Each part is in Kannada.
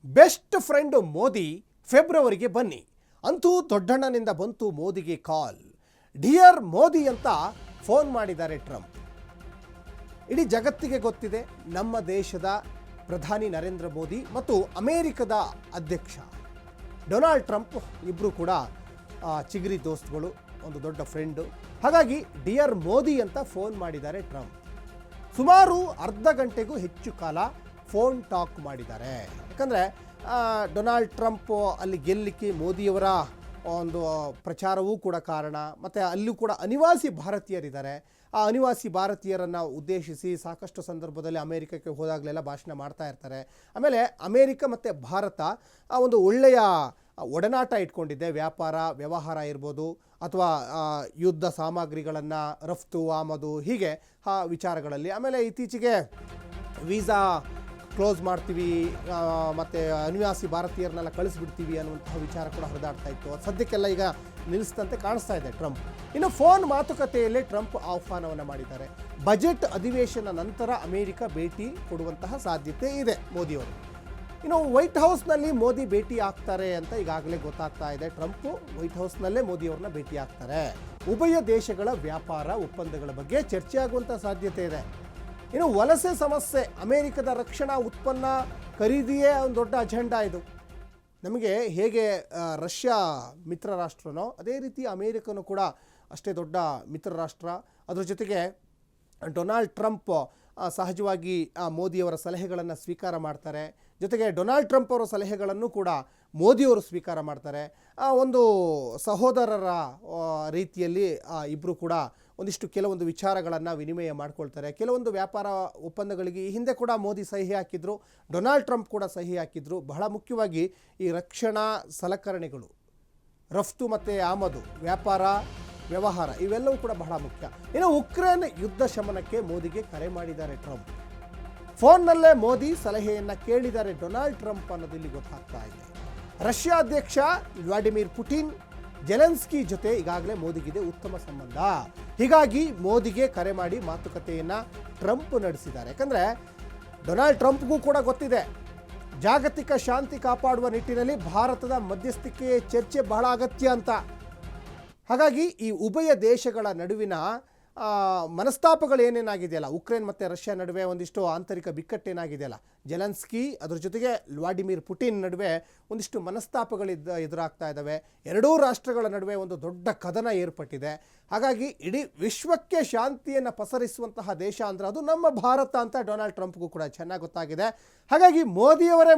ಬೆಸ್ಟ್ ಫ್ರೆಂಡ್ ಮೋದಿ ಫೆಬ್ರವರಿಗೆ ಬನ್ನಿ ಅಂತೂ ದೊಡ್ಡಣ್ಣನಿಂದ ಬಂತು ಮೋದಿಗೆ ಕಾಲ್. ಡಿಯರ್ ಮೋದಿ ಅಂತ ಫೋನ್ ಮಾಡಿದ್ದಾರೆ ಟ್ರಂಪ್. ಇಡೀ ಜಗತ್ತಿಗೆ ಗೊತ್ತಿದೆ ನಮ್ಮ ದೇಶದ ಪ್ರಧಾನಿ ನರೇಂದ್ರ ಮೋದಿ ಮತ್ತು ಅಮೆರಿಕದ ಅಧ್ಯಕ್ಷ ಡೊನಾಲ್ಡ್ ಟ್ರಂಪ್ ಇಬ್ಬರು ಕೂಡ ಚಿಗರಿ ದೋಸ್ತುಗಳು, ಒಂದು ದೊಡ್ಡ ಫ್ರೆಂಡು. ಹಾಗಾಗಿ ಡಿಯರ್ ಮೋದಿ ಅಂತ ಫೋನ್ ಮಾಡಿದ್ದಾರೆ ಟ್ರಂಪ್. ಸುಮಾರು ಅರ್ಧ ಗಂಟೆಗೂ ಹೆಚ್ಚು ಕಾಲ ಫೋನ್ ಟಾಕ್ ಮಾಡಿದ್ದಾರೆ. ಯಾಕಂದರೆ ಡೊನಾಲ್ಡ್ ಟ್ರಂಪ್ ಅಲ್ಲಿ ಗೆಲ್ಲಲಿಕ್ಕೆ ಮೋದಿಯವರ ಒಂದು ಪ್ರಚಾರವೂ ಕೂಡ ಕಾರಣ. ಮತ್ತು ಅಲ್ಲೂ ಕೂಡ ಅನಿವಾಸಿ ಭಾರತೀಯರಿದ್ದಾರೆ. ಆ ಅನಿವಾಸಿ ಭಾರತೀಯರನ್ನು ಉದ್ದೇಶಿಸಿ ಸಾಕಷ್ಟು ಸಂದರ್ಭದಲ್ಲಿ ಅಮೇರಿಕಕ್ಕೆ ಹೋದಾಗಲೆಲ್ಲ ಭಾಷಣ ಮಾಡ್ತಾ ಇರ್ತಾರೆ. ಆಮೇಲೆ ಅಮೇರಿಕ ಮತ್ತು ಭಾರತ ಒಂದು ಒಳ್ಳೆಯ ಒಡನಾಟ ಇಟ್ಕೊಂಡಿದೆ. ವ್ಯಾಪಾರ ವ್ಯವಹಾರ ಇರ್ಬೋದು, ಅಥವಾ ಯುದ್ಧ ಸಾಮಗ್ರಿಗಳನ್ನು ರಫ್ತು ಆಮದು, ಹೀಗೆ ವಿಚಾರಗಳಲ್ಲಿ. ಆಮೇಲೆ ಇತ್ತೀಚೆಗೆ ವೀಸಾ ಕ್ಲೋಸ್ ಮಾಡ್ತೀವಿ ಮತ್ತು ಅನಿವಾಸಿ ಭಾರತೀಯರನ್ನೆಲ್ಲ ಕಳಿಸ್ಬಿಡ್ತೀವಿ ಅನ್ನುವಂತಹ ವಿಚಾರ ಕೂಡ ಹರಿದಾಡ್ತಾ ಇತ್ತು. ಸದ್ಯಕ್ಕೆಲ್ಲ ಈಗ ನಿಲ್ಲಿಸಿದಂತೆ ಕಾಣಿಸ್ತಾ ಇದೆ ಟ್ರಂಪ್. ಇನ್ನು ಫೋನ್ ಮಾತುಕತೆಯಲ್ಲೇ ಟ್ರಂಪ್ ಆಹ್ವಾನವನ್ನು ಮಾಡಿದ್ದಾರೆ. ಬಜೆಟ್ ಅಧಿವೇಶನ ನಂತರ ಅಮೆರಿಕ ಭೇಟಿ ಕೊಡುವಂತಹ ಸಾಧ್ಯತೆ ಇದೆ ಮೋದಿಯವರು. ಇನ್ನು ವೈಟ್ ಹೌಸ್ನಲ್ಲಿ ಮೋದಿ ಭೇಟಿ ಆಗ್ತಾರೆ ಅಂತ ಈಗಾಗಲೇ ಗೊತ್ತಾಗ್ತಾ ಇದೆ. ಟ್ರಂಪ್ ವೈಟ್ ಹೌಸ್ನಲ್ಲೇ ಮೋದಿಯವ್ರನ್ನ ಭೇಟಿ ಆಗ್ತಾರೆ. ಉಭಯ ದೇಶಗಳ ವ್ಯಾಪಾರ ಒಪ್ಪಂದಗಳ ಬಗ್ಗೆ ಚರ್ಚೆ ಆಗುವಂಥ ಸಾಧ್ಯತೆ ಇದೆ. ಇನ್ನು ವಲಸೆ ಸಮಸ್ಯೆ, ಅಮೆರಿಕದ ರಕ್ಷಣಾ ಉತ್ಪನ್ನ ಖರೀದಿಯೇ ಒಂದು ದೊಡ್ಡ ಅಜೆಂಡಾ ಇದು. ನಮಗೆ ಹೇಗೆ ರಷ್ಯಾ ಮಿತ್ರ ರಾಷ್ಟ್ರನೋ ಅದೇ ರೀತಿ ಅಮೇರಿಕನು ಕೂಡ ಅಷ್ಟೇ ದೊಡ್ಡ ಮಿತ್ರ ರಾಷ್ಟ್ರ. ಅದರ ಜೊತೆಗೆ ಡೊನಾಲ್ಡ್ ಟ್ರಂಪ್ ಸಹಜವಾಗಿ ಮೋದಿಯವರ ಸಲಹೆಗಳನ್ನು ಸ್ವೀಕಾರ ಮಾಡ್ತಾರೆ. ಜೊತೆಗೆ ಡೊನಾಲ್ಡ್ ಟ್ರಂಪ್ ಅವರ ಸಲಹೆಗಳನ್ನು ಕೂಡ ಮೋದಿಯವರು ಸ್ವೀಕಾರ ಮಾಡ್ತಾರೆ. ಒಂದು ಸಹೋದರರ ರೀತಿಯಲ್ಲಿ ಇಬ್ಬರು ಕೂಡ ಒಂದಿಷ್ಟು ಕೆಲವೊಂದು ವಿಚಾರಗಳನ್ನು ವಿನಿಮಯ ಮಾಡ್ಕೊಳ್ತಾರೆ. ಕೆಲವೊಂದು ವ್ಯಾಪಾರ ಒಪ್ಪಂದಗಳಿಗೆ ಈ ಹಿಂದೆ ಕೂಡ ಮೋದಿ ಸಹಿ ಹಾಕಿದ್ರು, ಡೊನಾಲ್ಡ್ ಟ್ರಂಪ್ ಕೂಡ ಸಹಿ ಹಾಕಿದ್ರು. ಬಹಳ ಮುಖ್ಯವಾಗಿ ಈ ರಕ್ಷಣಾ ಸಲಕರಣೆಗಳು, ರಫ್ತು ಮತ್ತು ಆಮದು, ವ್ಯಾಪಾರ ವ್ಯವಹಾರ, ಇವೆಲ್ಲವೂ ಕೂಡ ಬಹಳ ಮುಖ್ಯ. ಇನ್ನು ಉಕ್ರೇನ್ ಯುದ್ಧ ಶಮನಕ್ಕೆ ಮೋದಿಗೆ ಕರೆ ಮಾಡಿದ್ದಾರೆ ಟ್ರಂಪ್. ಫೋನ್ನಲ್ಲೇ ಮೋದಿ ಸಲಹೆಯನ್ನು ಕೇಳಿದ್ದಾರೆ ಡೊನಾಲ್ಡ್ ಟ್ರಂಪ್ ಅನ್ನೋದು ಇಲ್ಲಿ ಗೊತ್ತಾಗ್ತಾ ಇದೆ. ರಷ್ಯಾ ಅಧ್ಯಕ್ಷ ವ್ಲಾಡಿಮಿರ್ ಪುಟಿನ್, ಜೆಲೆನ್ಸ್ಕಿ ಜೊತೆ ಈಗಾಗಲೇ ಮೋದಿಗಿದೆ ಉತ್ತಮ ಸಂಬಂಧ. ಹೀಗಾಗಿ ಮೋದಿಗೆ ಕರೆ ಮಾಡಿ ಮಾತುಕತೆಯನ್ನು ಟ್ರಂಪ್ ನಡೆಸಿದ್ದಾರೆ. ಯಾಕಂದರೆ ಡೊನಾಲ್ಡ್ ಟ್ರಂಪ್ಗೂ ಕೂಡ ಗೊತ್ತಿದೆ ಜಾಗತಿಕ ಶಾಂತಿ ಕಾಪಾಡುವ ನಿಟ್ಟಿನಲ್ಲಿ ಭಾರತದ ಮಧ್ಯಸ್ಥಿಕೆ ಚರ್ಚೆ ಬಹಳ ಅಗತ್ಯ ಅಂತ. ಹಾಗಾಗಿ ಈ ಉಭಯ ದೇಶಗಳ ನಡುವಿನ ಮನಸ್ತಾಪಗಳು ಏನೇನಾಗಿದೆಯಲ್ಲ, ಉಕ್ರೇನ್ ಮತ್ತು ರಷ್ಯಾ ನಡುವೆ ಒಂದಿಷ್ಟು ಆಂತರಿಕ ಬಿಕ್ಕಟ್ಟೇನಾಗಿದೆಯಲ್ಲ, ಜೆಲೆನ್ಸ್ಕಿ ಅದರ ಜೊತೆಗೆ ವ್ಲಾಡಿಮಿರ್ ಪುಟಿನ್ ನಡುವೆ ಒಂದಿಷ್ಟು ಎದುರಾಗ್ತಾ ಇದ್ದಾವೆ. ಎರಡೂ ರಾಷ್ಟ್ರಗಳ ನಡುವೆ ಒಂದು ದೊಡ್ಡ ಕದನ ಏರ್ಪಟ್ಟಿದೆ. ಹಾಗಾಗಿ ಇಡೀ ವಿಶ್ವಕ್ಕೆ ಶಾಂತಿಯನ್ನು ಪಸರಿಸುವಂತಹ ದೇಶ ಅಂದರೆ ಅದು ನಮ್ಮ ಭಾರತ ಅಂತ ಡೊನಾಲ್ಡ್ ಟ್ರಂಪ್ಗೂ ಕೂಡ ಚೆನ್ನಾಗಿ ಗೊತ್ತಾಗಿದೆ. ಹಾಗಾಗಿ ಮೋದಿಯವರೇ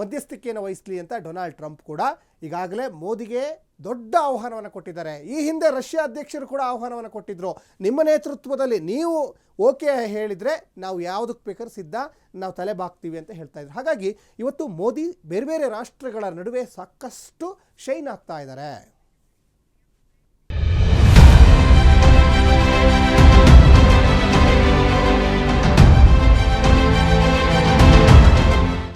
ಮಧ್ಯಸ್ಥಿಕೆಯನ್ನು ವಹಿಸಲಿ ಅಂತ ಡೊನಾಲ್ಡ್ ಟ್ರಂಪ್ ಕೂಡ ಈಗಾಗಲೇ ಮೋದಿಗೆ ದೊಡ್ಡ ಆಹ್ವಾನವನ್ನು ಕೊಟ್ಟಿದ್ದಾರೆ. ಈ ಹಿಂದೆ ರಷ್ಯಾ ಅಧ್ಯಕ್ಷರು ಕೂಡ ಆಹ್ವಾನವನ್ನು ಕೊಟ್ಟಿದ್ದರು. ನಿಮ್ಮ ನೇತೃತ್ವದಲ್ಲಿ ನೀವು ಓಕೆ ಹೇಳಿದರೆ ನಾವು ಯಾವುದಕ್ಕೆ ಬೇಕಾದ್ರೂ ಸಿದ್ಧ, ನಾವು ತಲೆ ಬಾಗ್ತೀವಿ ಅಂತ ಹೇಳ್ತಾ ಇದ್ರು. ಹಾಗಾಗಿ ಇವತ್ತು ಮೋದಿ ಬೇರೆ ಬೇರೆ ರಾಷ್ಟ್ರಗಳ ನಡುವೆ ಸಾಕಷ್ಟು ಶೈನ್ ಆಗ್ತಾ ಇದ್ದಾರೆ.